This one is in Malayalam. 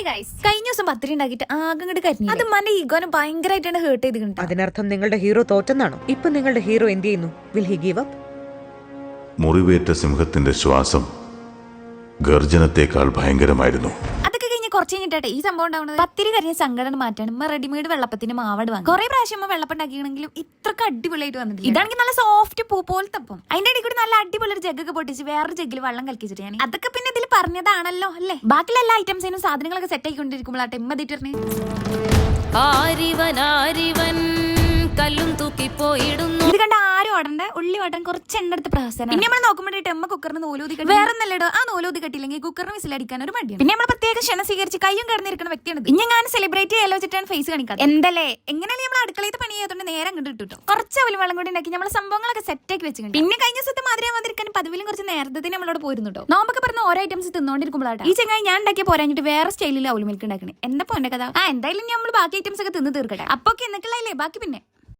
കഴിഞ്ഞ ദിവസം പത്തിരി ഉണ്ടാക്കിയിട്ട് ആകെ ഇങ്ങോട്ട് കരിഞ്ഞു. അത് മന്റെ ഈഗോനെ ഭയങ്കരമായിട്ടാണ് ഹേർട്ട് ചെയ്തിട്ടുണ്ട്. അതിനർത്ഥം നിങ്ങളുടെ ഹീറോ തോറ്റെന്നാണോ? ഇപ്പൊ നിങ്ങളുടെ ഹീറോ എന്ത് ചെയ്യുന്നു? Will he give up? മുറിവേറ്റ സിംഹത്തിന്റെ ശ്വാസം ഗർജനത്തെക്കാൾ ഭയങ്കരമായിരുന്നു. അതൊക്കെ കഴിഞ്ഞ് കുറച്ച് കഴിഞ്ഞിട്ടെ ഈ സംഭവം ഉണ്ടാവുന്നത്. പത്തിരി കരിഞ്ഞ സങ്കടം മാറ്റാണ് റെഡിമെയ്ഡ് വെള്ളപ്പത്തിന്റെ മാവട് വാങ്ങി. കുറെ പ്രാവശ്യം വെള്ളപ്പം ഉണ്ടാക്കിയെങ്കിലും ഇത്രക്ക് അടിപൊളിയായിട്ട് വന്നിട്ട്. ഇതാണെങ്കിൽ നല്ല സോഫ്റ്റ് പൂ പോലത്തെ അപ്പം. അതിന്റെ ഇടയിൽ കൂടി നല്ല അടിപൊളി ഒരു ജഗ്ഗൊക്കെ പൊട്ടിച്ച് വേറൊരു ജഗ്ഗിൽ വെള്ളം കലക്കിച്ചിട്ട് ഞാൻ അതൊക്കെ പിന്നെ ഇതിൽ പറഞ്ഞതാണല്ലോ അല്ലേ. ബാക്കിയുള്ള എല്ലാ ഐറ്റംസിനും സാധനങ്ങളൊക്കെ സെറ്റ് ആയിക്കൊണ്ടിരിക്കുമ്പോഴാട്ടെ എമ്മതിട്ടറിന് ഇത് കണ്ട ആരും ഓടണ്ട. ഉള്ളി ഓടാൻ കുറച്ച് എണ്ണ എടുത്ത് പ്രഹസനം. പിന്നെ നമ്മൾ നോക്കുമ്പോഴേ ടെമ്മ കുക്കറിന് നൂലൂതി കെട്ടി വേറെ നല്ലടോ. ആ നൂലൂതി കെട്ടില്ലെങ്കിൽ കുക്കറിന് വിസിലടിക്കാൻ ഒരു മടിയാണ്. പിന്നെ നമ്മൾ പ്രത്യേക ക്ഷണം സ്വീകരിച്ച് കയ്യും കിടന്നിരിക്കുന്ന വ്യക്തിയാണ്. ഇനി ഞാൻ സെലിബ്രേറ്റ് ചെയ്യാലോ വെച്ചിട്ടാണ് ഫേസ് കാണിക്കാം. എന്തല്ലേ എങ്ങനെയാണ് നമ്മൾ അടുക്കളയത്തെ പണി ചെയ്തോണ്ട് നേരം കണ്ടു കിട്ടും. കുറച്ച് അവലും വെള്ളം കൂടി ഉണ്ടാക്കി നമ്മൾ സംഭവങ്ങളൊക്കെ സെറ്റ് ആക്കി വെച്ചിട്ടുണ്ട്. പിന്നെ കഴിഞ്ഞ ദിവസത്തെ മാതിരി വന്നിരിക്കാൻ പതിവിലും കുറച്ച് നേരത്തെ നമ്മളോട് പോരുന്നുട്ടോ. നോമ്പൊക്കെ പറഞ്ഞ ഓരോ ഐറ്റംസ് തിന്നോണ്ടിരിക്കുമ്പോഴാണ് ഈ ചങ്ങായി ഞാൻ ഉണ്ടാക്കിയ പോരാഞ്ഞിട്ട് വേറെ സ്റ്റൈലിൽ അവലും മിൽക്ക് ഉണ്ടാക്കണേ. എന്താ പോന്റെ കഥ? എന്തായാലും നമ്മൾ ബാക്കി ഐറ്റംസ് ഒക്കെ തിന്ന് തീർക്കട്ടെ. അപ്പൊ ഒക്കെ എന്തൊക്കെയല്ലേ ബാക്കി പിന്നെ